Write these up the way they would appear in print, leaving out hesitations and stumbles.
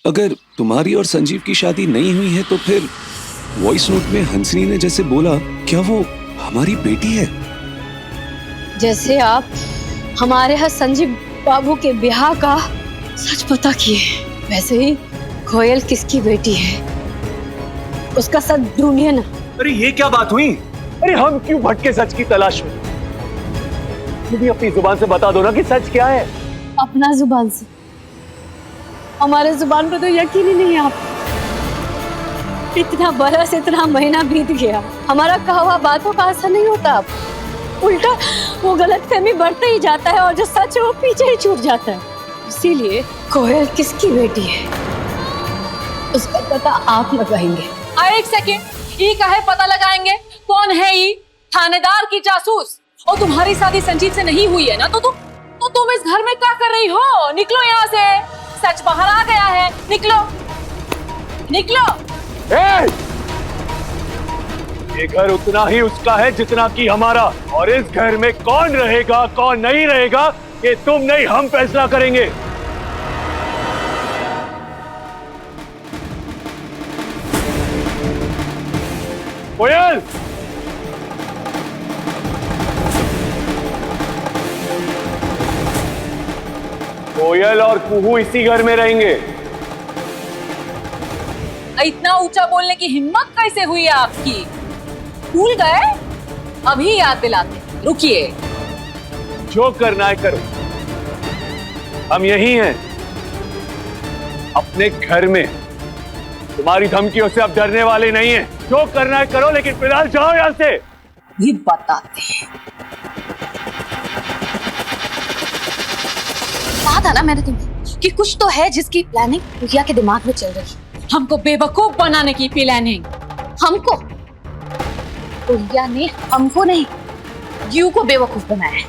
अगर तुम्हारी और संजीव की शादी नहीं हुई है तो फिर वॉइस नोट में हंसनी ने जैसे बोला, क्या वो हमारी बेटी है? जैसे आप हमारे यहाँ संजीव बाबू के ब्याह का सच पता किए, वैसे ही कोयल किसकी बेटी है उसका सच ढूंढिए ना। अरे ये क्या बात हुई? अरे हम क्यों भटके सच की तलाश में? तुम भी अपनी जुबान से बता दो ना कि सच क्या है। अपना जुबान से? हमारे जुबान पर तो यकीन ही नहीं है आप। इतना बरस इतना महीना बीत गया, हमारा कहा हुआ बातों का असर नहीं होता। अब उल्टा वो गलतफहमी बढ़ते ही जाता है और जो सच है वो पीछे ही छूट जाता है। इसीलिए कोयल किसकी बेटी है उसका पता आप लगाएंगे। एक सेकेंड, ये काहे पता लगाएंगे? कौन है ये? थानेदार की जासूस? और तुम्हारी शादी संजीव से नहीं हुई है ना, तो तुम इस घर में क्या कर रही हो? निकलो यहाँ से, सच बाहर आ गया है। निकलो निकलो। ये घर उतना ही उसका है जितना कि हमारा, और इस घर में कौन रहेगा कौन नहीं रहेगा ये तुम नहीं हम फैसला करेंगे। कोयल, कोयल और कुहू इसी घर में रहेंगे। इतना ऊंचा बोलने की हिम्मत कैसे हुई आपकी? भूल गए? अभी याद दिलाते, रुकिए। जो करना है करो, हम यही हैं अपने घर में। तुम्हारी धमकियों से अब डरने वाले नहीं हैं। जो करना है करो, लेकिन फिलहाल जाओ यहाँ से। भी बताते हैं। कहा था ना मैंने तुम्हें कि कुछ तो है जिसकी प्लानिंग भैया के दिमाग में चल रही है। हमको बेवकूफ बनाने की प्लानिंग। हमको? भैया ने हमको नहीं, यू को बेवकूफ बनाया है।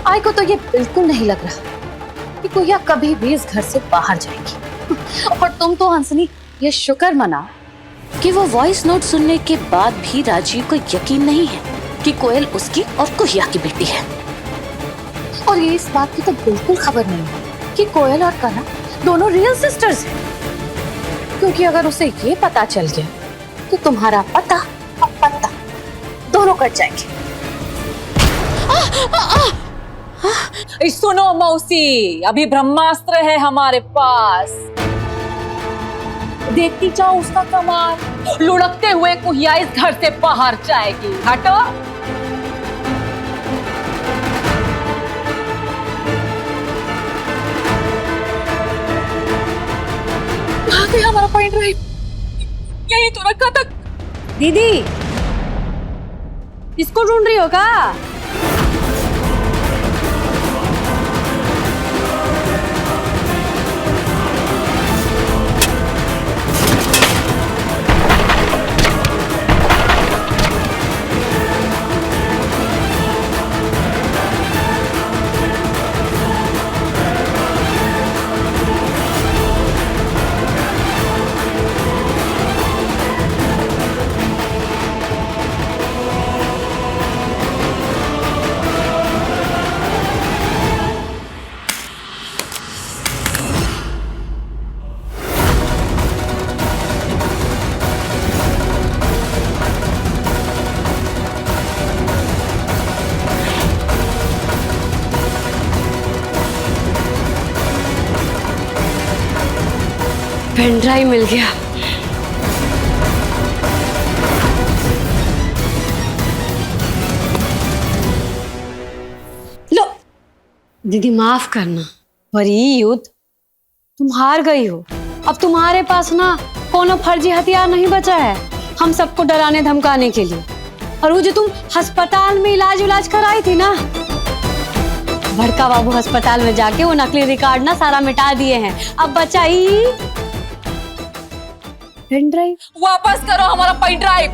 आई को तो ये बिल्कुल नहीं लग रहा कि कोया कभी भी इस घर से बाहर जाएगी। और तुम तो हंसनी ये शुक्र मना कि वो वॉइस नोट सुनने के बाद भी राजीव को यकीन नहीं है कि कोयल उसकी और कुहिया की बेटी है। और ये इस बात की तो बिल्कुल खबर नहीं है कि कोयल और कना दोनों रियल सिस्टर्स हैं। क्योंकि अगर उसे ये पता चल गया तो तुम्हारा पता और पता दोनों कट जाएंगे। सुनो मौसी, अभी ब्रह्मास्त्र है हमारे पास। देखती जाओ उसका कमाल। लुढ़कते हुए कुहिया इस घर से बाहर जाएगी। हटो। कहाँ गया हमारा पॉइंट ड्राइव? यही तो रखा था। दीदी, इसको ढूंढ रही हो क्या? पेन ड्राइव मिल गया। लो दीदी, माफ करना, पर ये युद्ध तुम हार गई हो। अब तुम्हारे पास ना कोनो फर्जी हथियार नहीं बचा है हम सबको डराने धमकाने के लिए। और वो जो तुम अस्पताल में इलाज कराई थी ना, बड़का बाबू अस्पताल में जाके वो नकली रिकॉर्ड ना सारा मिटा दिए हैं। अब बचाई पेन ड्राइव। वापस करो हमारा पेन ड्राइव।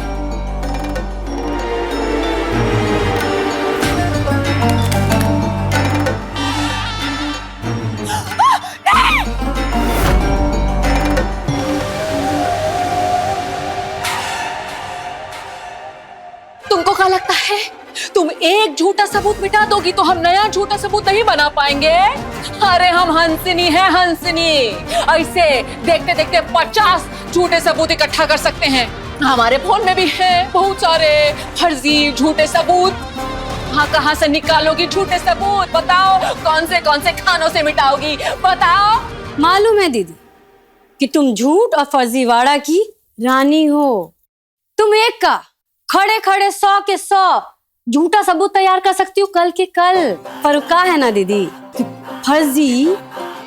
तुमको क्या लगता है तुम एक झूठा सबूत मिटा दोगी तो हम नया झूठा सबूत नहीं बना पाएंगे। अरे हम हंसनी है, हंसनी। ऐसे देखते देखते 50 झूठे सबूत इकट्ठा कर सकते हैं। हमारे फोन में भी है बहुत सारे फर्जी झूठे सबूत। हाँ, कहाँ से निकालोगी झूठे सबूत? बताओ कौन से खानों से मिटाओगी? बताओ। मालूम है दीदी कि तुम झूठ और फर्जीवाड़ा की रानी हो। तुम एक का खड़े खड़े 100 के 100 झूठा सबूत तैयार कर सकती हो कल के कल। पर क्या है ना दीदी कि फर्जी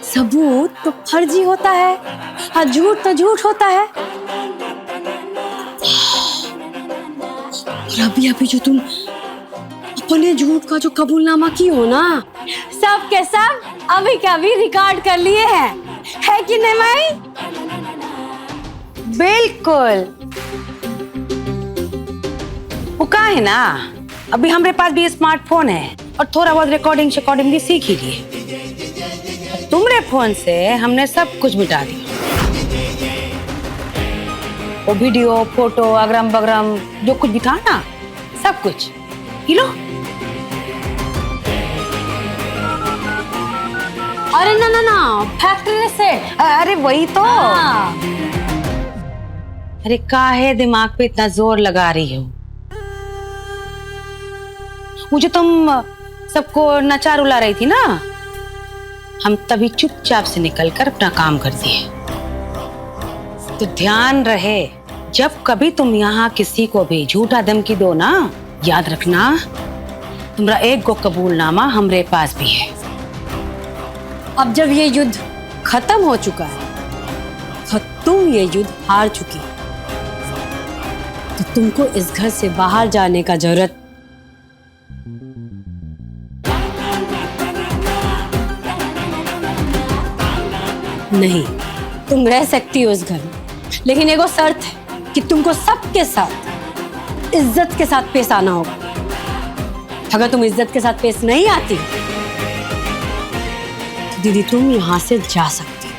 सबूत तो फर्जी होता है और झूठ तो झूठ होता है। और अभी जो तुम अपने झूठ का जो कबूलनामा की हो ना, सब के सब अभी का भी रिकॉर्ड कर लिए हैं, है कि नहीं माई? बिल्कुल। वो का है ना, अभी हमारे पास भी स्मार्टफोन है और थोड़ा बहुत रिकॉर्डिंग भी सीख ही लिए। तुम्हारे फोन से हमने सब कुछ मिटा दिया। वो वीडियो, फोटो, अगरम बगरम जो कुछ भी था ना, सब कुछ लो। अरे ना फैक्ट्री से। अरे वही तो। अरे काहे दिमाग पे इतना जोर लगा रही हो? मुझे तुम सबको नचा रुला रही थी ना, हम तभी चुपचाप से निकलकर अपना काम कर दिए। तो ध्यान रहे, जब कभी तुम यहाँ किसी को भी झूठा धमकी दो ना, याद रखना तुम्हारा एक गो कबूलनामा हमरे पास भी है। अब जब ये युद्ध खत्म हो चुका है तो तुम ये युद्ध हार चुकी, तो तुमको इस घर से बाहर जाने का जरूरत नहीं। तुम रह सकती हो इस घर में, लेकिन एगो शर्त है कि तुमको सबके साथ इज्जत के साथ पेश आना होगा। अगर तुम इज्जत के साथ पेश नहीं आती तो दीदी तुम यहाँ से जा सकती।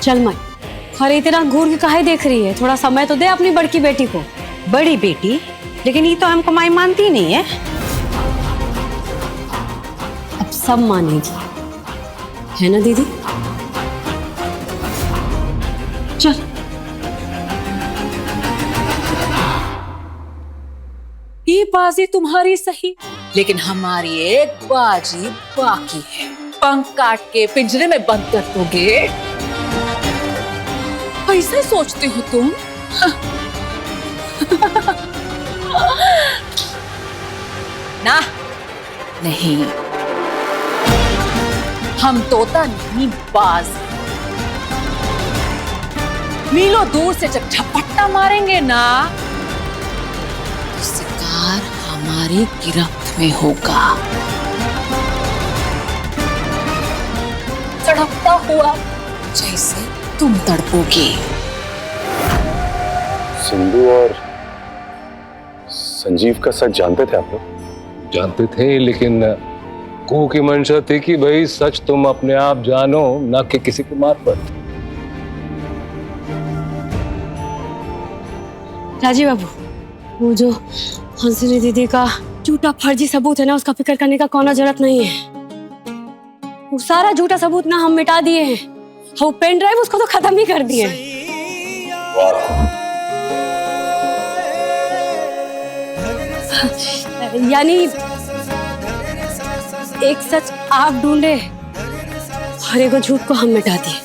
चल माई, अरे इतना घूर के काहे देख रही है? थोड़ा समय तो दे अपनी बड़की बेटी को। बड़ी बेटी? लेकिन ये तो हमको माई मानती नहीं है। अब सब मानेगी, है ना दीदी? चल। ये बाजी तुम्हारी सही, लेकिन हमारी एक बाजी बाकी है। पंख काट के पिंजरे में बंद कर दोगे? ऐसे सोचते हो तुम? ना, नहीं, हम तोता नहीं बाज। मीलों दूर से जब झपट्टा मारेंगे ना, तो शिकार हमारी गिरफ्त में होगा। तड़पता हुआ जैसे तुम तड़पोगे। सिंधु और संजीव का सच जानते थे आप लोग? जानते थे, लेकिन कुहू की मंशा थी कि भाई सच तुम अपने आप जानो, ना कि किसी के मार्फत। राजीव बाबू, वो जो हंसनी दीदी का झूठा फर्जी सबूत है ना, उसका फिक्र करने का कोई जरूरत नहीं है। वो सारा झूठा सबूत ना हम मिटा दिए हैं। वो पेन ड्राइव उसको तो खत्म ही कर दिए। यानी एक सच आप ढूंढे और एक झूठ को हम मिटा दिए।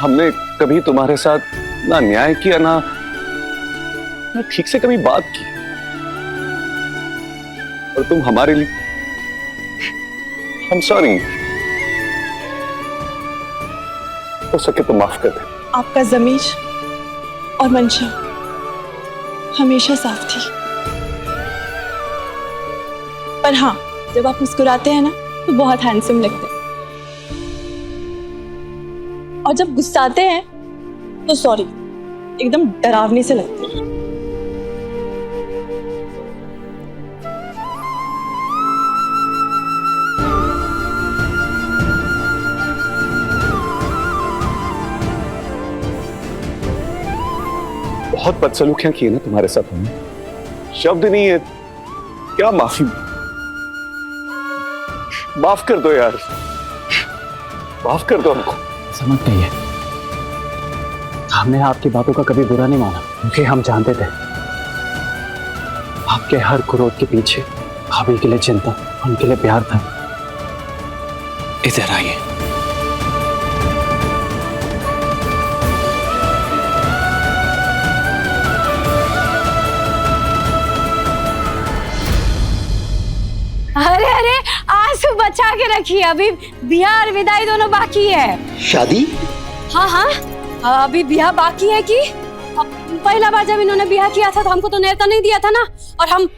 हमने कभी तुम्हारे साथ ना न्याय किया ना ठीक से कभी बात की, और तुम हमारे लिए, I'm sorry, हो सके तो माफ कर दे। आपका ज़मीर और मंशा हमेशा साफ थी, पर हाँ, जब आप मुस्कुराते हैं ना तो बहुत हैंडसम लगते हैं, और जब गुस्साते हैं तो सॉरी, एकदम डरावने से लगते हैं। बहुत बदसलूकियां की है ना तुम्हारे साथ हमने, शब्द नहीं है, क्या माफी। माफ कर दो यार, माफ कर दो हमको। समझ गई है, हमने आपकी बातों का कभी बुरा नहीं माना, क्योंकि हम जानते थे आपके हर क्रोध के पीछे भाभी के लिए चिंता, उनके लिए प्यार था। इधर आइए। अरे अरे आंसू बचा के रखिए, अभी ब्याह और विदाई दोनों बाकी है। शादी? हाँ हाँ, अभी ब्याह बाकी है कि पहला बार जब इन्होंने ब्याह किया था तो हमको तो न्योता नहीं दिया था ना, और हम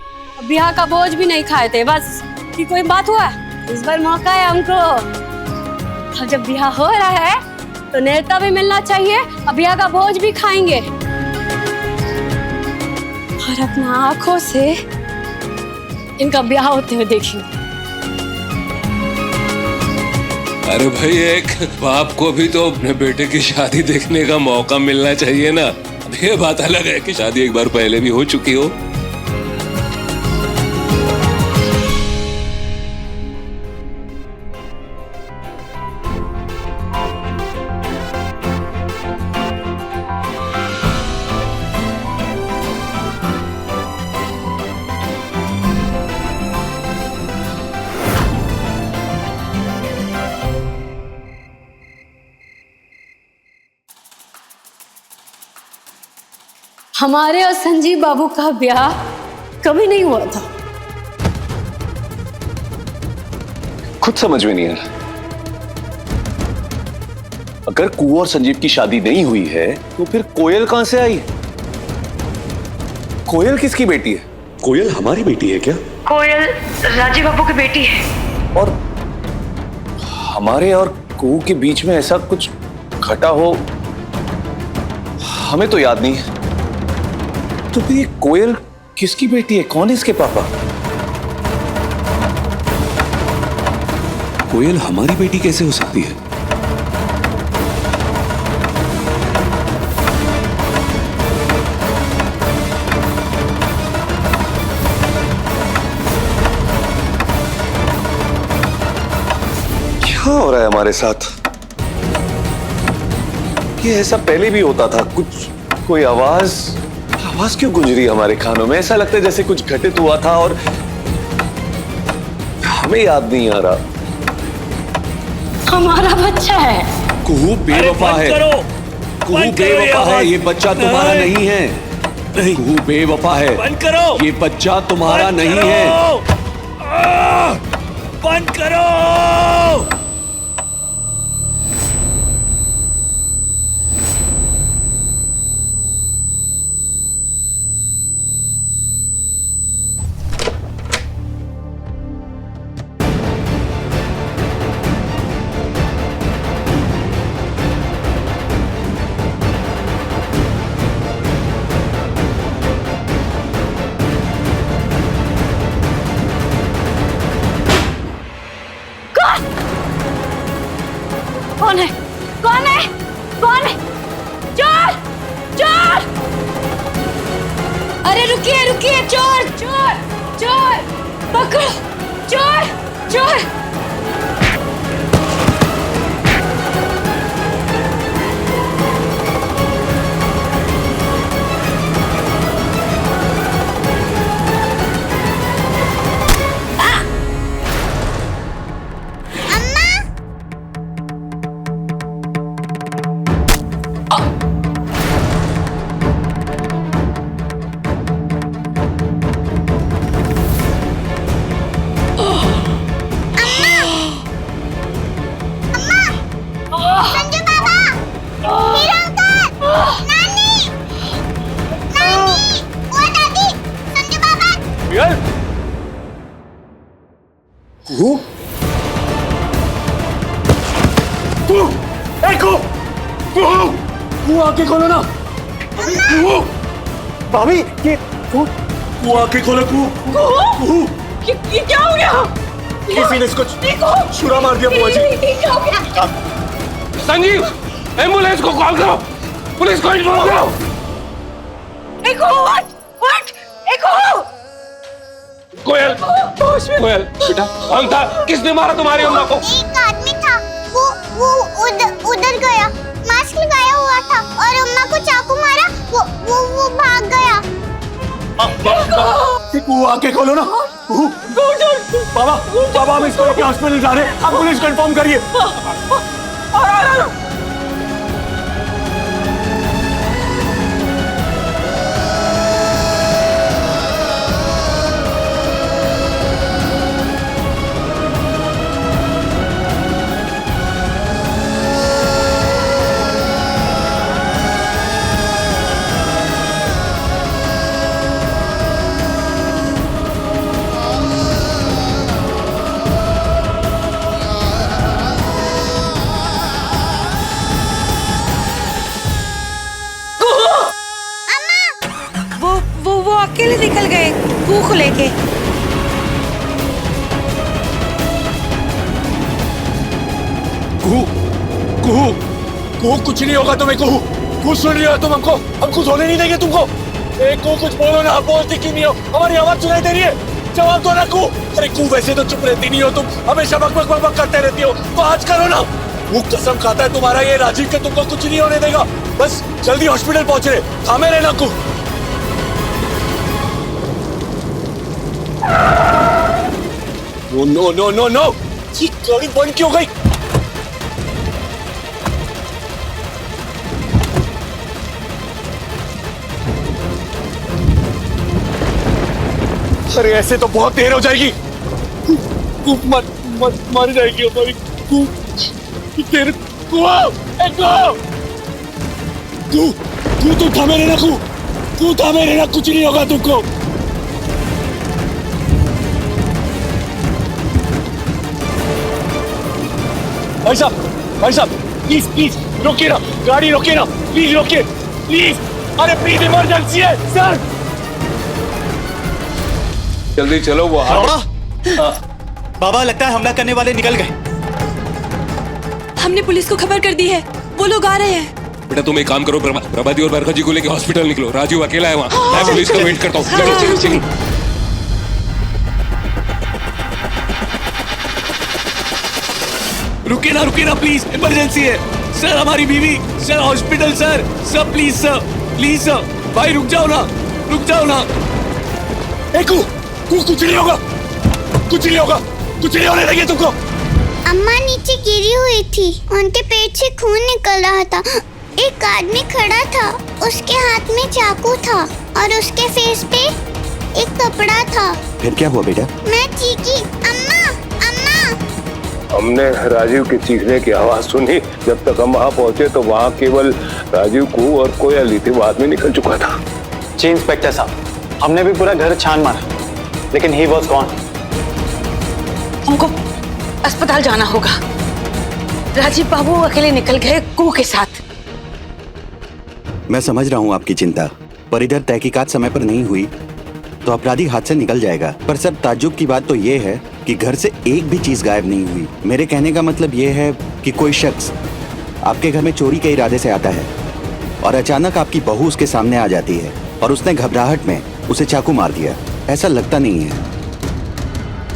ब्याह का बोझ भी नहीं खाए थे। बस कि कोई बात हुआ, इस बार मौका है हमको। अब जब ब्याह हो रहा है तो न्योता भी मिलना चाहिए, अब ब्याह का बोझ भी खाएंगे और अपना आंखों से इनका ब्याह होते हुए देखिए। अरे भाई, एक बाप को भी तो अपने बेटे की शादी देखने का मौका मिलना चाहिए ना। अब ये बात अलग है कि शादी एक बार पहले भी हो चुकी हो। हमारे और संजीव बाबू का ब्याह कभी नहीं हुआ था। खुद समझ में नहीं आ रहा, अगर कुंवर और संजीव की शादी नहीं हुई है तो फिर कोयल कहां से आई? कोयल किसकी बेटी है? कोयल हमारी बेटी है क्या? कोयल राजीव बाबू की बेटी है। और हमारे और कुहू के बीच में ऐसा कुछ घटा हो, हमें तो याद नहीं है। तो फिर ये कोयल किसकी बेटी है? कौन है इसके पापा? कोयल हमारी बेटी कैसे हो सकती है? क्या हो रहा है हमारे साथ? ये ऐसा पहले भी होता था, कुछ कोई आवाज क्यों गूंज रही है हमारे कानों में? ऐसा लगता है जैसे कुछ घटित हुआ था और हमें याद नहीं आ रहा। हमारा बच्चा है। कुहू बेवफा है, कुहू बेवफा है, ये बच्चा तुम्हारा नहीं है। कुहू बेवफा है, बंद करो, ये बच्चा तुम्हारा नहीं है। बंद करो। कौन है? कौन है? कौन है? चोर! चोर! अरे रुकिए रुकिए, चोर! चोर! चोर! पकड़ो! चोर! चोर! आके खोलो ना भाभी, ये कुहू आके खोलो। कुहू, ये क्या हो गया? किसी ने इसको छुरा मार दिया बुआ जी। क्या हो गया? संजीव, एम्बुलेंस को कॉल करो, पुलिस को इन्फॉर्म करो। कोयल, कोयल बेटा कौन था? किसने मारा तुम्हारी अम्मा को? एक आदमी था, वो उधर गया, मास्क लगाया हुआ था और अम्मा को चाकू मारा, वो भाग गया। कुहू आके खोलो ना। कुहू, बाबा हम इसको लेके हॉस्पिटल जा रहे हैं, आप पुलिस को इन्फॉर्म करिए। वो अकेले निकल गए कुहू को लेके। कुहू, कुहू, कुहू कुछ नहीं होगा तुम्हें। कुहू, कुछ सुन रही हो तुम? हम कुछ होने नहीं देंगे तुमको। कुहू कुछ बोलो ना, बोलती क्यों नहीं हो? हमारी आवाज सुनाई दे रही है, जवाब दो ना कुहू। अरे कुहू वैसे तो चुप रहती नहीं हो तुम, हमेशा बक करते रहती हो, तो आज करो ना। वो कसम खाता है तुम्हारा ये राजीव के तुमको कुछ नहीं होने देगा। बस जल्दी हॉस्पिटल पहुंच रहे, थामे रहना कुहू। नो नो नो नो, ये गाड़ी बंद क्यों हो गई? अरे ऐसे तो बहुत देर हो जाएगी। मर जाएगी हमारी। देर तू थामे रहना, तू थामे रहना, कुछ नहीं होगा तुमको। भाई साहब प्लीज रोकिए ना, गाड़ी रोकिए ना, प्लीज रोकिए प्लीज। अरे प्लीज इमरजेंसी है सर। जल्दी चलो। वो बाबा लगता है हमला करने वाले निकल गए। हमने पुलिस को खबर कर दी है, वो लोग आ रहे हैं। बेटा तुम एक काम करो, प्रभाती और बरखा जी को लेके हॉस्पिटल निकलो। राजीव अकेला है वहाँ, मैं पुलिस का वेट करता हूँ। चलो। रुकिए ना प्लीज, इमरजेंसी है सर। हमारी बीवी sir hospital sir. Sir please sir भाई रुक जाओ ना। कुछ नहीं होगा, कुछ नहीं होने देंगे तुमको। अम्मा नीचे गिरी हुई थी, उनके पेट से खून निकल रहा था। एक आदमी खड़ा था, उसके हाथ में चाकू था और उसके फेस पे एक कपड़ा था। फिर क्या हुआ बेटा? मैं चीखी, अम्मा। हमने राजीव के चीखने की आवाज सुनी। जब तक हम वहाँ पहुँचे तो वहाँ केवल राजीव, कुहू और कोयल ही थी। वो आदमी निकल चुका था। जी इंस्पेक्टर साहब, हमने भी पूरा घर छान मारा, लेकिन ही वॉज गॉन। हमको अस्पताल जाना होगा। राजीव बाबू अकेले निकल गए कुहू के साथ। मैं समझ रहा हूँ आपकी चिंता, पर इधर तहकीकात समय पर नहीं हुई तो अपराधी हाथ से निकल जाएगा। पर सर ताज्जुब की बात तो ये है कि घर से एक भी चीज गायब नहीं हुई। मेरे कहने का मतलब ये है कि कोई शख्स आपके घर में चोरी के इरादे से आता है और अचानक आपकी बहू उसके सामने आ जाती है और उसने घबराहट में उसे चाकू मार दिया। ऐसा लगता नहीं है।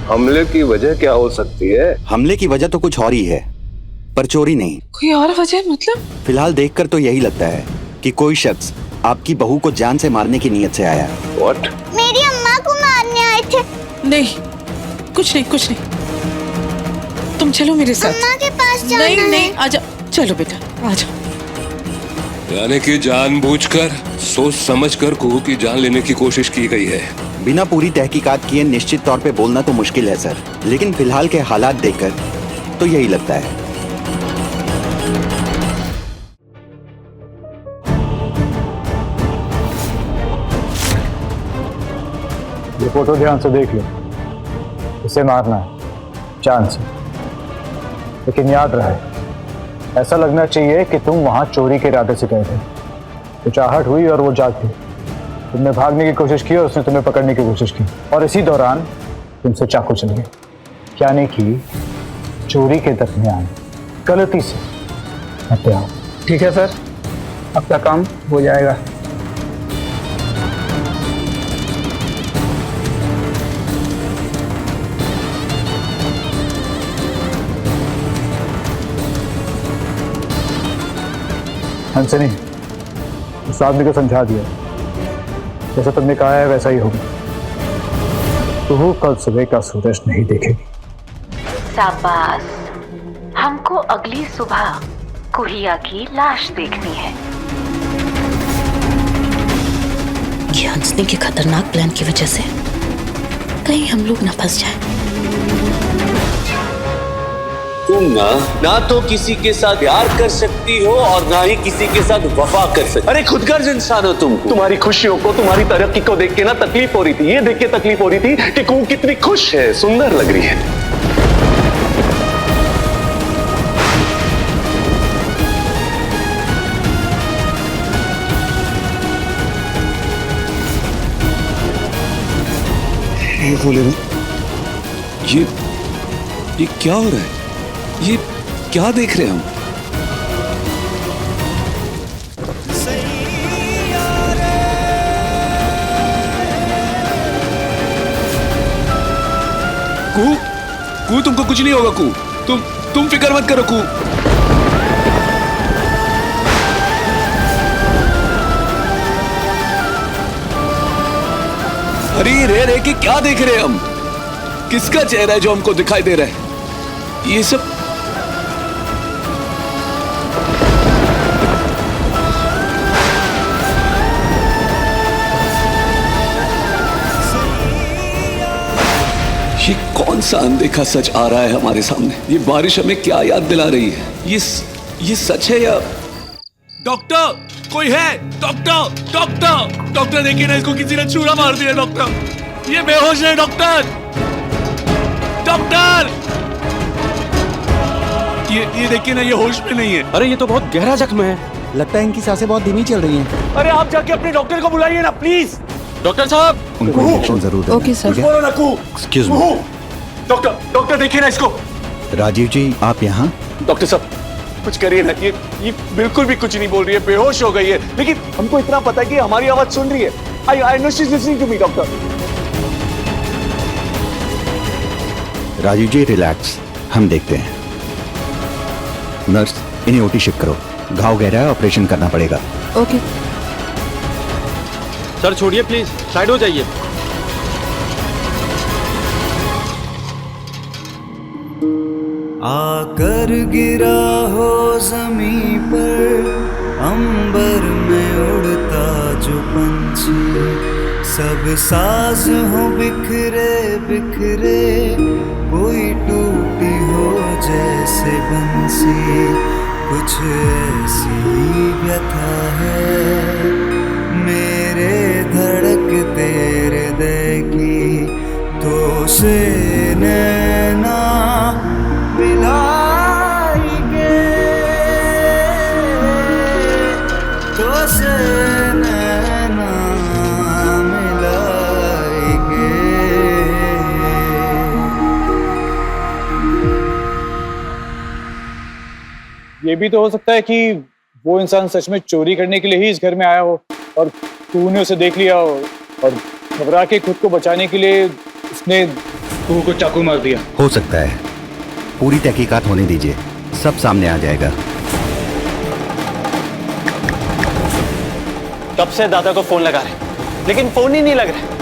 हमले की वजह क्या हो सकती है? हमले की वजह तो कुछ और ही है, पर चोरी नहीं। कोई और वजह मतलब? फिलहाल देखकर तो यही लगता है कि कोई शख्स आपकी बहू को जान से मारने की नीयत से आया। What? मेरी अम्मा को मारने आए थे। नहीं, कुछ नहीं। तुम चलो मेरे साथ। अम्मा के पास जाना है। नहीं, आजा। चलो बेटा, आजा। यानी कि जानबूझकर, सोच समझकर कुहू की जान लेने की कोशिश की गई है। बिना पूरी तहकीकात किए निश्चित तौर पे बोलना तो मुश्किल है सर, लेकिन फिलहाल के हालात देखकर तो यही लगता है। ये फोटो ध्यान से देख लो। इसे मारना है जान से, लेकिन याद रहे ऐसा लगना चाहिए कि तुम वहां चोरी के इरादे से गए थे। तो चाहट हुई और वो जाग गई। तुमने भागने की कोशिश की और उसने तुम्हें पकड़ने की कोशिश की और इसी दौरान तुमसे चाकू चल गए, यानी कि चोरी के दरमियान गलती से हत्या। ठीक है सर, आपका काम हो जाएगा। हंसनी, उस आदमी को समझा दिया, जैसा तुमने कहा है वैसा ही होगा। तो कल सुबह का सूरज नहीं देखेगी। शाबाश, हमको अगली सुबह कुहिया की लाश देखनी है। ये हंसने के खतरनाक प्लान की वजह से कहीं हम लोग ना फंस जाए। तुम ना तो किसी के साथ प्यार कर सकती हो और ना ही किसी के साथ वफा कर सकती। अरे खुदगर्ज इंसान हो तुम। तुम्हारी खुशियों को, तुम्हारी तरक्की को देख के ना तकलीफ हो रही थी। ये देख के तकलीफ हो रही थी कि कुहू कितनी खुश है, सुंदर लग रही है। ये बोले ना, ये क्या हो रहा है? ये क्या देख रहे हैं हम? कू तुमको कुछ नहीं होगा। कू तुम फिक्र मत करो। कू अरे रे कि क्या देख रहे हैं हम? किसका चेहरा है जो हमको दिखाई दे रहा है? ये सब ये कौन सा अनदेखा सच आ रहा है हमारे सामने? ये बारिश हमें क्या याद दिला रही है? ये सच है या? डॉक्टर, कोई है? डॉक्टर देखिए ना, इसको किसी ने छुरा मार दिया। डॉक्टर, ये बेहोश है। डॉक्टर, ये देखिए ना, ये होश में नहीं है। अरे ये तो बहुत गहरा जख्म है। लगता है इनकी सांसें बहुत धीमी चल रही हैं। अरे आप जाके अपने डॉक्टर को बुलाइए ना प्लीज। डॉक्टर साहब, उनको इंजेक्शन जरूर देना। Okay sir. बोलो ना कू। Excuse me. डॉक्टर देखिए ना इसको। राजीव जी, आप यहाँ? डॉक्टर साहब कुछ करिए ना। ये बिल्कुल भी कुछ नहीं बोल रही है, बेहोश हो गई है। लेकिन हमको इतना पता है कि हमारी आवाज सुन रही है। I know she is listening to me. Doctor Rajiv ji relax, हम देखते हैं। नर्स, इन्हें ओटी शिफ्ट करो। घाव गहरा है, ऑपरेशन करना पड़ेगा। ओके सर, छोड़िए प्लीज, साइड हो जाइए। आकर गिरा हो जमीन पर, अंबर में उड़ता जो पंछी, सब साज हो बिखरे बिखरे, कोई टूटी हो जैसे बंसी, कुछ ऐसी व्यथा है मेरे धड़कते हृदय की, तो से नैना मिलाएंगे, तो से नैना मिलाएंगे। ये भी तो हो सकता है कि वो इंसान सच में चोरी करने के लिए ही इस घर में आया हो और तूने उसे देख लिया हो और घबरा के खुद को बचाने के लिए उसने तू को चाकू मार दिया। हो सकता है, पूरी तहकीकात होने दीजिए, सब सामने आ जाएगा। कब से दादा को फोन लगा रहे, लेकिन फोन ही नहीं लग रहा।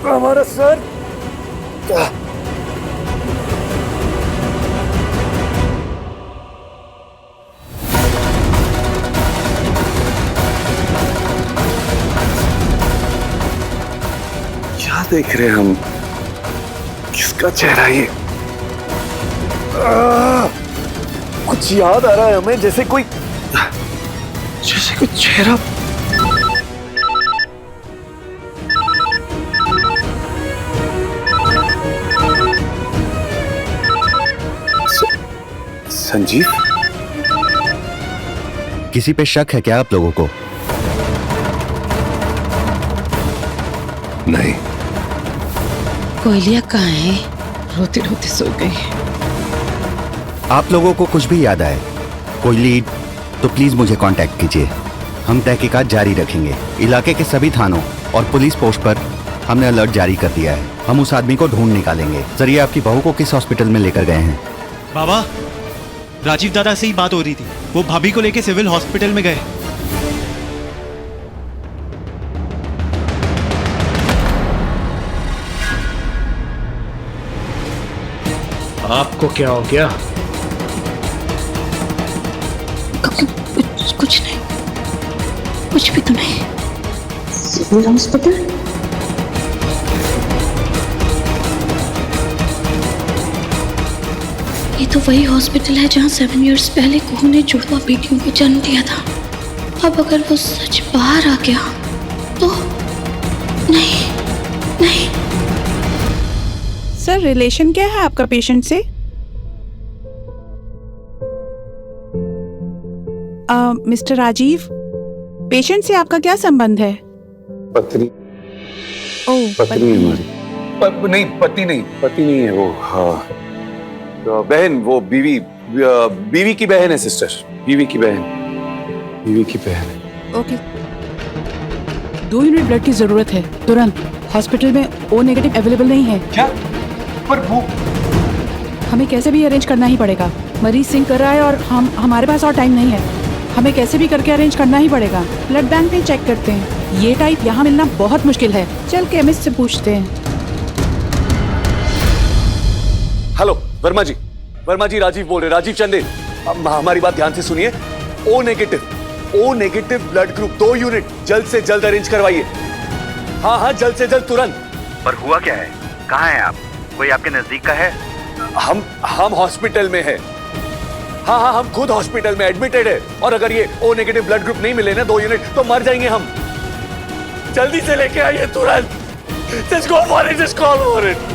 हमारा सर। क्या देख रहे हैं हम? किसका चेहरा ये? कुछ याद आ रहा है हमें, जैसे कोई चेहरा। संजीव? किसी पे शक है क्या आप लोगों को? नहीं। कोयलिया कहाँ है? रोते रोते सो गई। आप लोगों को कुछ भी याद आए, कोई लीड, तो प्लीज मुझे कांटेक्ट कीजिए। हम तहकीकात जारी रखेंगे। इलाके के सभी थानों और पुलिस पोस्ट पर हमने अलर्ट जारी कर दिया है। हम उस आदमी को ढूंढ निकालेंगे। सर, ये आपकी बहू को किस हॉस्पिटल में लेकर गए हैं? बाबा, राजीव दादा से ही बात हो रही थी। वो भाभी को लेके सिविल हॉस्पिटल में गए। आपको क्या हो गया? कुछ नहीं, कुछ भी तो नहीं। Civil hospital? ये तो वही हॉस्पिटल है जहाँ 7 इयर्स पहले कुहू ने जुड़वा बेटियों को जन्म दिया था। अब अगर वो सच बाहर आ गया तो नहीं, नहीं। सर, रिलेशन क्या है आपका पेशेंट से? मिस्टर राजीव, पेशेंट से आपका क्या संबंध है? पत्नी। पत्नी है हमारी। नहीं, पति नहीं है वो। हाँ, तो बहन, वो बीवी की बहन है सिस्टर। बीवी की बहन है। ओके। 2 यूनिट ब्लड की जरूरत है तुरंत। हॉस्पिटल में O नेगेटिव अवेलेबल नहीं है। क्या? पर वो हमें कैसे भी अरेंज करना ही पड़ेगा। मरीज सिंक कर रहा है और हमारे पास और टाइम नहीं है। हमें कैसे भी करके अरेंज करना ही पड़ेगा। ब्लड बैंक में चेक करते हैं। ये टाइप यहाँ मिलना बहुत मुश्किल है। चल केमिस्ट से पूछते हैं। हेलो, वर्मा जी राजीव बोल रहे। राजीव चंदे, हमारी बात ध्यान से सुनिए। O negative blood group 2 unit जल्द से जल्द अरेंज करवाइए। हाँ, जल्द से जल्द, तुरंत। पर हुआ क्या है? कहाँ हैं आप? कोई आपके नजदीक का है? हम हॉस्पिटल में है। हाँ, हम खुद हॉस्पिटल में एडमिटेड है। और अगर ये O नेगेटिव ब्लड ग्रुप नहीं मिले ना 2 यूनिट, तो मर जाएंगे हम। जल्दी से लेके आइए तुरंत। Just go for it, just call for it।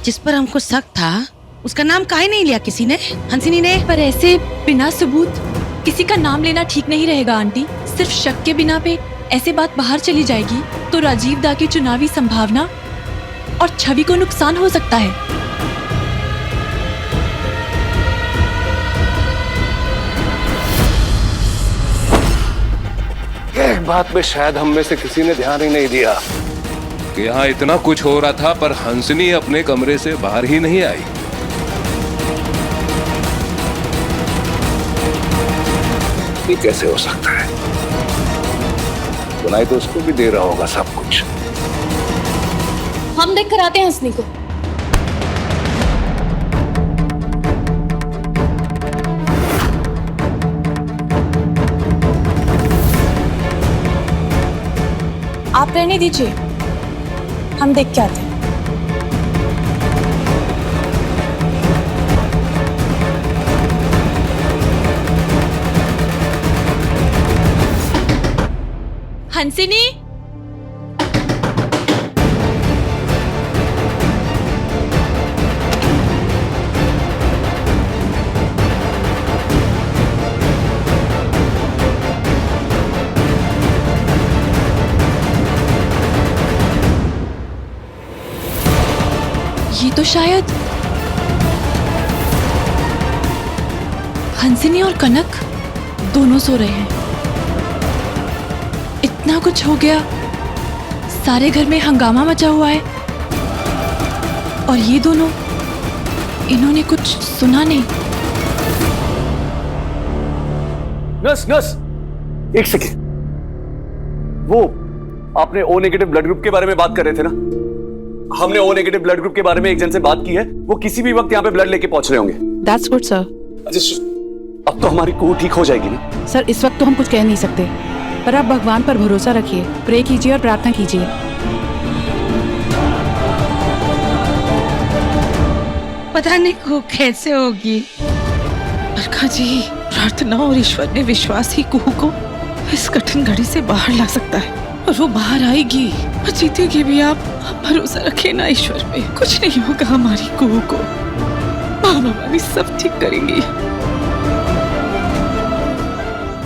जिस पर हमको शक था उसका नाम काहे नहीं लिया किसी ने? हंसिनी ने? पर ऐसे बिना सबूत किसी का नाम लेना ठीक नहीं रहेगा आंटी। सिर्फ शक के बिना पे ऐसे बात बाहर चली जाएगी तो राजीव दा की चुनावी संभावना और छवि को नुकसान हो सकता है। एक बात में शायद हम में से किसी ने ध्यान ही नहीं दिया कि यहाँ इतना कुछ हो रहा था, पर हंसनी अपने कमरे से बाहर ही नहीं आई। ये कैसे हो सकता है? सुनाई तो उसको भी दे रहा होगा सब कुछ। हम देख कर आते हैं हंसनी को। आप रहने दीजिए, हम देख के आते हैं। हंसिनी, ये तो शायद हंसिनी और कनक दोनों सो रहे हैं। इतना कुछ हो गया, सारे घर में हंगामा मचा हुआ है और ये दोनों, इन्होंने कुछ सुना नहीं। नर्स, एक सेकेंड। वो आपने O नेगेटिव ब्लड ग्रुप के बारे में बात कर रहे थे ना? हमने O नेगेटिव ब्लड ग्रुप के बारे में एक जन से बात की है। वो किसी भी वक्त यहाँ पे ब्लड लेके पहुंच रहे होंगे। That's good, sir. अब तो हमारी कुहू ठीक हो जाएगी ना? सर, इस वक्त तो हम कुछ कह नहीं सकते, पर आप भगवान पर भरोसा रखिए, प्रे कीजिए और प्रार्थना कीजिए। पता नहीं कुहू कैसे होगी। अलका जी, प्रार्थना और ईश्वर में विश्वास ही कुहू को इस कठिन घड़ी से बाहर ला सकता है और वो बाहर आएगी और जीतेगी भी। आप भरोसा रखिए ना ईश्वर पे। कुछ नहीं होगा हमारी कुहू को। माँ भवानी सब ठीक करेंगी।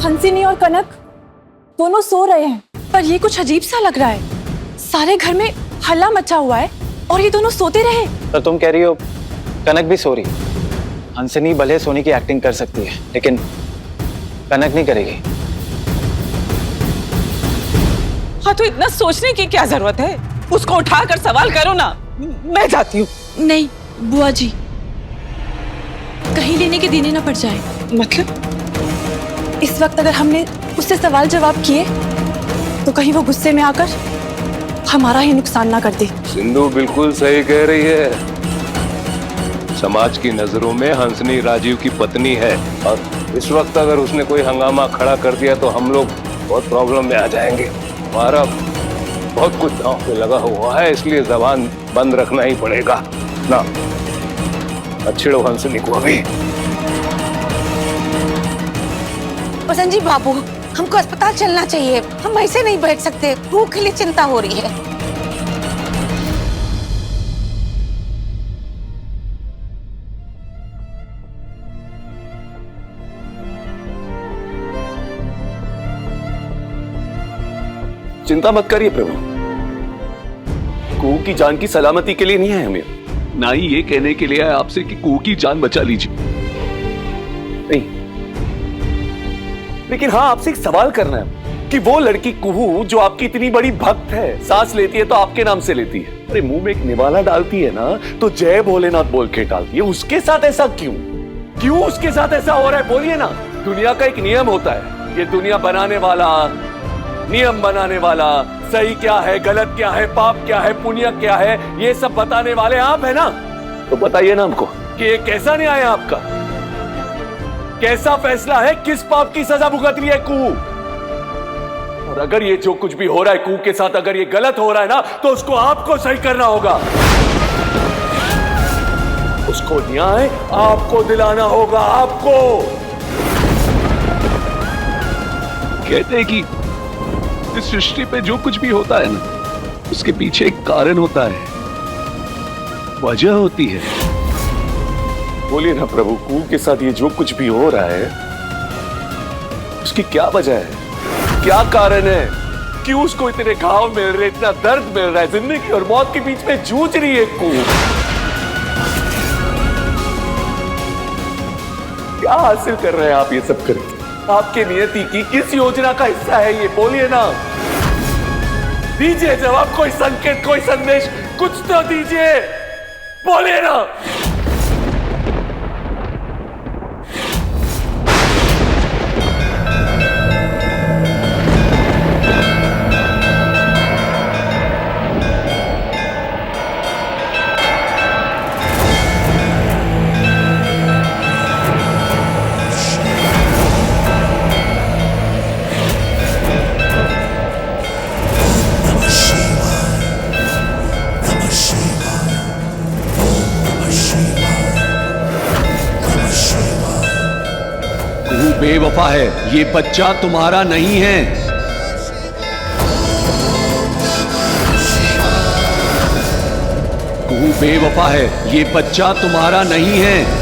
हंसिनी और कनक दोनों सो रहे हैं, पर ये कुछ अजीब सा लग रहा है। सारे घर में हल्ला मचा हुआ है और ये दोनों सोते रहे। तो तुम कह रही हो कनक भी सो रही? हंसनी भले सोनी की एक्टिंग कर सकती है, लेकिन कनक नहीं करेगी। हाँ तो इतना सोचने की क्या जरूरत है? उसको उठाकर सवाल करो ना। मैं जाती हूँ। नहीं बुआ जी, कहीं लेने के देने ना पड़ जाए। मतलब इस वक्त अगर हमने उससे सवाल जवाब किए तो कहीं वो गुस्से में आकर हमारा ही नुकसान ना कर दे। सिंधु बिल्कुल सही कह रही है। समाज की नजरों में हंसनी राजीव की पत्नी है और इस वक्त अगर उसने कोई हंगामा खड़ा कर दिया तो हम लोग बहुत प्रॉब्लम में आ जाएंगे। हमारा बहुत कुछ दांव पे लगा हुआ है, इसलिए जबान बंद रखना ही पड़ेगा ना। अच्छिड़ो हंसनी को अभी। संजीव बाबू, हमको अस्पताल चलना चाहिए। हम ऐसे नहीं बैठ सकते। रूह के लिए चिंता हो रही है। चिंता मत करिए प्रभु, कुहू की जान की सलामती के लिए नहीं है हमें, ना ही ये कहने के लिए है आपसे कि कुहू की जान बचा लीजिए। नहीं, लेकिन हाँ आपसे एक सवाल करना है कि वो लड़की कुहू जो आपकी इतनी बड़ी भक्त है, सांस लेती है तो आपके नाम से लेती है, अरे मुंह में एक निवाला डालती है ना तो जय भोलेनाथ बोल के डालती है। उसके साथ ऐसा क्यों? क्यों उसके साथ ऐसा हो रहा है? बोलिए ना। दुनिया का एक नियम होता है, ये दुनिया बनाने वाला, नियम बनाने वाला, सही क्या है, गलत क्या है, पाप क्या है, पुण्य क्या है, ये सब बताने वाले आप है ना। तो बताइए ना हमको कि ये कैसा न्याय है आपका? कैसा फैसला है? किस पाप की सजा भुगत रही है कुहू? और अगर ये जो कुछ भी हो रहा है कुहू के साथ, अगर ये गलत हो रहा है ना तो उसको आपको सही करना होगा। उसको न्याय आपको दिलाना होगा। आपको कहते हैं कि इस सृष्टि पे जो कुछ भी होता है ना उसके पीछे एक कारण होता है, वजह होती है। बोलिए ना प्रभु, कुहू के साथ ये जो कुछ भी हो रहा है उसकी क्या वजह है, क्या कारण है? क्यों उसको इतने घाव मिल रहे, इतना दर्द मिल रहा है? जिंदगी और मौत के बीच में जूझ रही है कुहू। क्या हासिल कर रहे हैं आप ये सब करके? आपके नियति की किस योजना का हिस्सा है ये? बोलिए ना, दीजिए जवाब। कोई संकेत, कोई संदेश, कुछ तो दीजिए। बोलिए ना। बेवफा है, ये बच्चा तुम्हारा नहीं है। कुहू बेवफा है, ये बच्चा तुम्हारा नहीं है।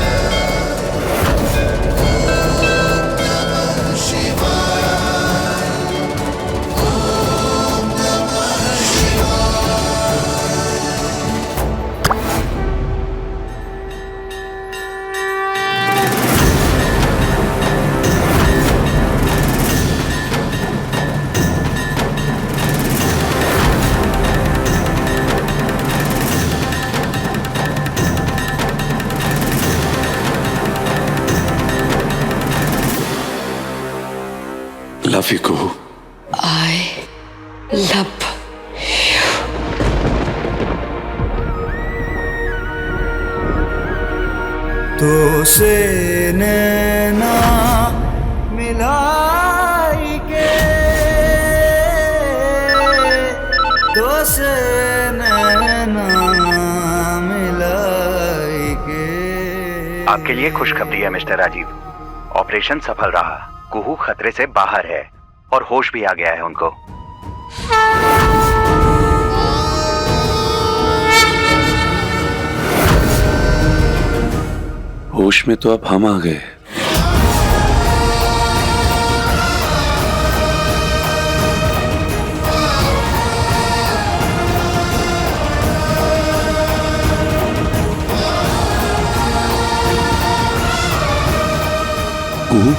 Love you, Kuhu. I love you. तो से नैना मिलाई के, तो से नैना मिलाई के। आपके लिए खुशखबरी है मिस्टर राजीव, ऑपरेशन सफल रहा। कुहू खतरे से बाहर है और होश भी आ गया है उनको। होश में तो अब हम आ गए। कुहू,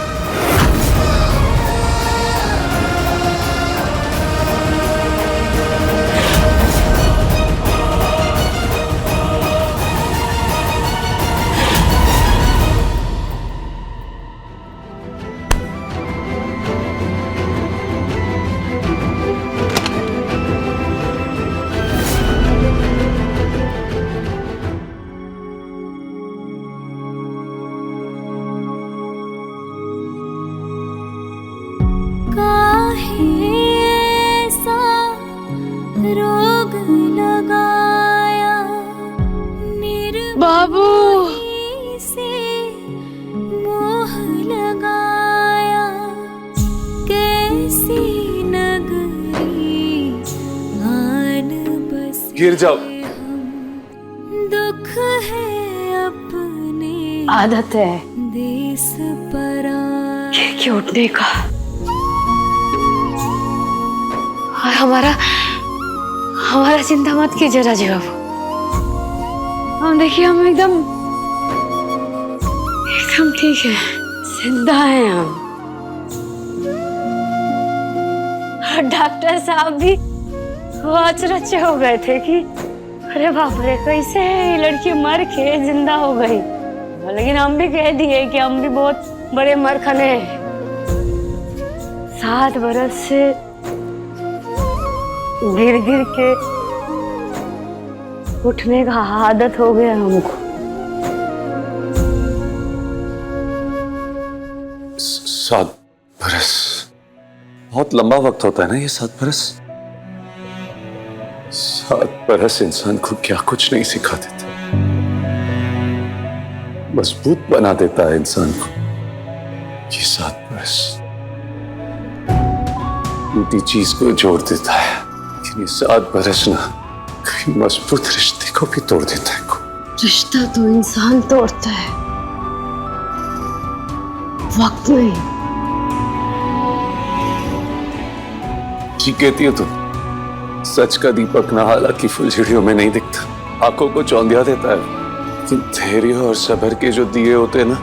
बाबू मोह लगाया कैसी नगरी आन बस गिर जाओ। दुख है अपने आदत है देश पर के उठने का। और हमारा चिंता मत कीजिए राजीव बाबू। हम देखिए हम एकदम ठीक है, जिंदा हैं हम। और डॉक्टर साहब भी अचरज हो गए थे कि अरे बाप रे कैसे ये लड़की मर के जिंदा हो गई। लेकिन हम भी कह दिए कि हम भी बहुत बड़े मरखने हैं। 7 बरस से गिर गिर के उठने का आदत हो गया हमको। 7 बरस बहुत लंबा वक्त होता है ना ये 7 बरस। 7 बरस इंसान को क्या कुछ नहीं सिखा देता, मजबूत बना देता है इंसान को। ये 7 बरस टूटी चीज को जोड़ देता है, लेकिन ये 7 बरस ना कहीं मजबूत रिश्ते को भी तोड़ देता है। रिश्ता तो इंसान तोड़ता है, वक्त नहीं। ठीक कहती हो तुम। सच का दीपक ना हालांकि फुलझड़ियों में नहीं दिखता, आंखों को चौंधिया देता है। धैर्य और सब्र के जो दिए होते हैं ना,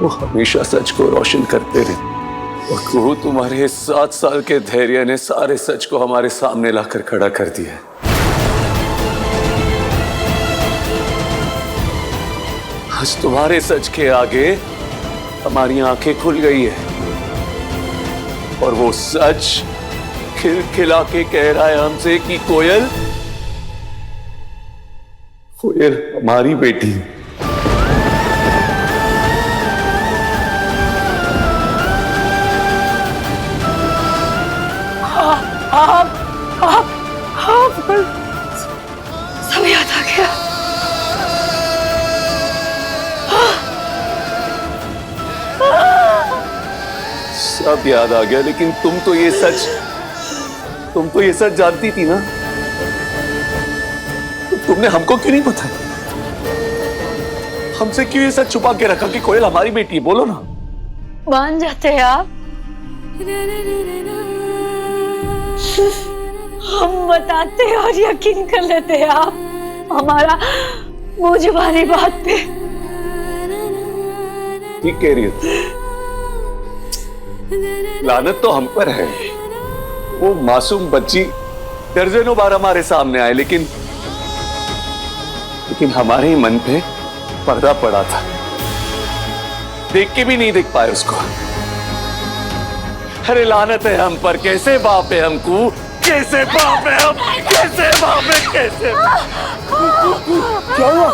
वो हमेशा सच को रोशन करते रहे। और कुहू तुम्हारे 7 साल के धैर्य ने सारे सच को हमारे सामने लाकर खड़ा कर दिया है। आज तुम्हारे सच के आगे हमारी आंखें खुल गई है, और वो सच खिलखिला के कह रहा है हमसे कि कोयल हमारी बेटी। आप सब याद आ गया। सब याद आ गया, लेकिन तुम तो ये सच जानती थी ना। तुमने हमको क्यों नहीं बताया? हमसे क्यों ये सच छुपा के रखा कि कोयल हमारी बेटी है? बोलो ना। मान जाते हैं आप। हम बताते हैं और यकीन कर लेते हैं आप हमारा मुंह जुबानी बात पे। ठीक कह रही हो। लानत तो हम पर है। वो मासूम बच्ची दर्जनों बार हमारे सामने आए, लेकिन हमारे ही मन पे पर्दा पड़ा था। देख के भी नहीं देख पाए उसको। अरे लानत है हम पर। कैसे बाप है हमको, कैसे बाप है हम, कैसे बाप है, कैसे। क्या हुआ?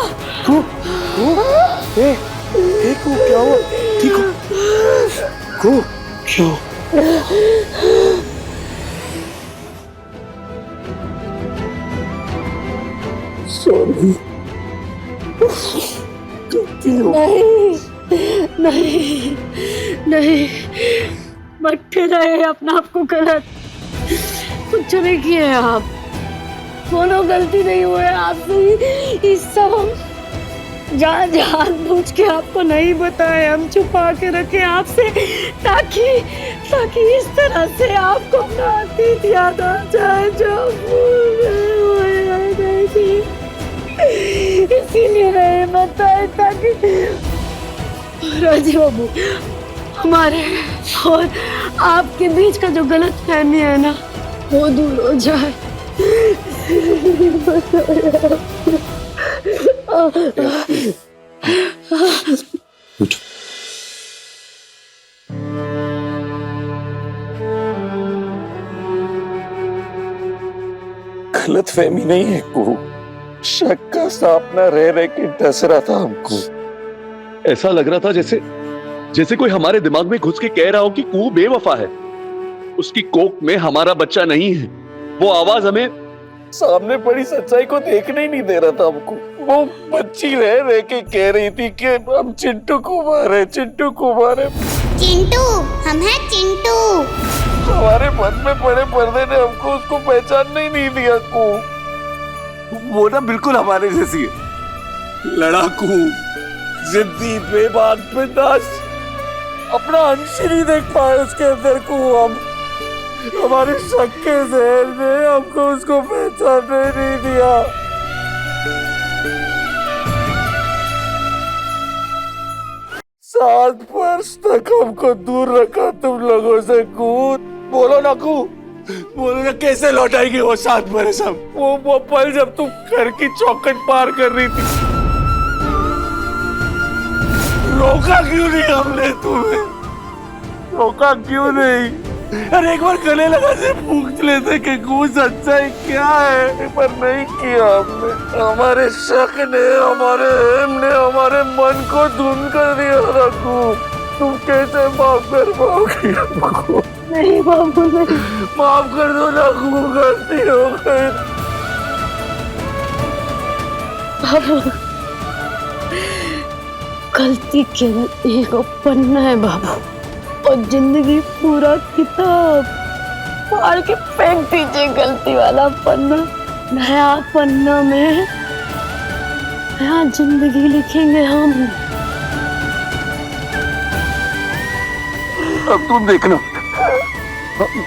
क्या हुआ? ठीक हो? क्यों? सॉरी। नहीं मत ठहराए अपना आपको गलत। कुछ नहीं किए आप, कोनो गलती नहीं हुए आपसे। इस सब हम जान बूझ के आपको नहीं बताए, हम छुपा के रखे आपसे, ताकि इस तरह से आपको अपना अतीत याद आ जाए जो भूल गए थी। इसीलिए नहीं बताए ताकि राजीव बाबू हमारे और आपके बीच का जो गलत फहमी है ना, वो दूर हो जाए। गलत फहमी नहीं है को, शक का सापना रह रह के डस रहा था हमको। ऐसा लग रहा था जैसे कोई हमारे दिमाग में घुस के कह रहा हो कि कुहू बेवफा है, उसकी कोख में हमारा बच्चा नहीं है। वो आवाज हमें सामने पड़ी सच्चाई को देखने ही नहीं दे रहा था हमको। वो बच्ची रह के कह रही थी कि हम चिंटू कुमार है, चिंटू कुमार है। चिंटू, हम हैं चिंटू। हमारे मन में पड़े पर्दे ने हमको उसको पहचानने ही नहीं दिया को। वो ना बिल्कुल हमारे जैसी है, लड़ाकू, जिद्दी, बेबाक, बिंदास। अपना अंश ही नहीं देख पाए उसके अंदर को हम। हमारे शक के जहर ने हमको उसको पहचानने नहीं दिया। 7 वर्ष तक हमको दूर रखा तुम लोगों से कूद। बोलो ना कू, बोलो ना कैसे लौटाएगी वो 7 बरस हम? वो पल जब तुम घर की चौखट पार कर रही थी, रोका क्यों नहीं हमने तुम्हें? रोका क्यों नहीं? अरे एक बार गले लगा से पूछ लेते कि कू सच्चाई क्या है, पर नहीं किया हमने। हमारे शक ने, हमारे हेम ने हमारे मन को धुंध कर दिया रखू। तुम कैसे माफ कर पाओगी हमको? नहीं बाबू नहीं, माफ कर दो ना, गलती हो गई। बाबू गलती केवल एक पन्ना है बाबू, और जिंदगी पूरा किताब फाड़ के फेंक दीजिए। गलती वाला पन्ना, नया पन्ना में नया जिंदगी लिखेंगे हम। अब तुम देखना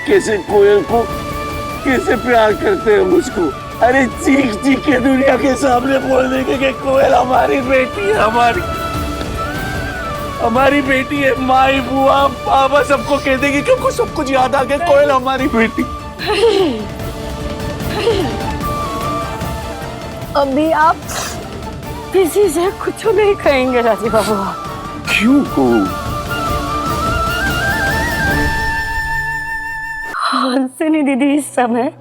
कैसे कोयल को कैसे प्यार करते हैं मुझको। अरे चीख चीख के दुनिया के सामने बोल देंगे कि कोयल हमारी बेटी है, हमारी बेटी है। माई, बुआ, पापा सबको कह देगी क्योंकि सब कुछ याद आ गया, कोयल हमारी बेटी। अभी आप किसी से कुछ नहीं कहेंगे राजीव बाबू? क्यों को? हंसनी दीदी इस समय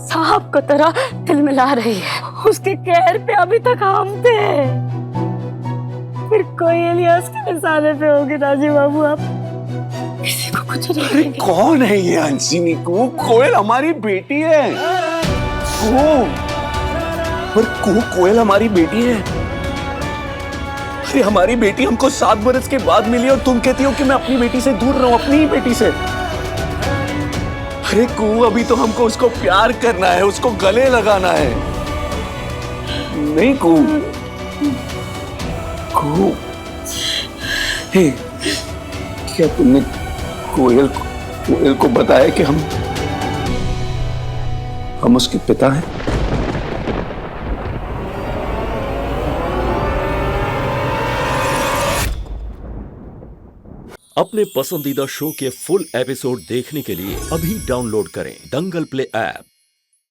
सांप की तरह तिलमिला रही है। उसके कहर पे अभी तक हम थे, फिर कोई इलियास के निशाने पे होगी राजीव बाबू। आप किसी को कुछ नहीं कहेंगे। कौन है ये हंसिनी को? कोयल हमारी बेटी है। कोयल हमारी बेटी है। अरे हमारी बेटी हमको 7 बरस के बाद मिली और तुम कहती हो कि मैं अपनी बेटी से दूर रहूं, अपनी ही बेटी से। अरे कू, अभी तो हमको उसको प्यार करना है, उसको गले लगाना है। नहीं कू, हे, क्या तुमने कोयल को बताया कि हम उसके पिता हैं? अपने पसंदीदा शो के फुल एपिसोड देखने के लिए अभी डाउनलोड करें दंगल प्ले ऐप।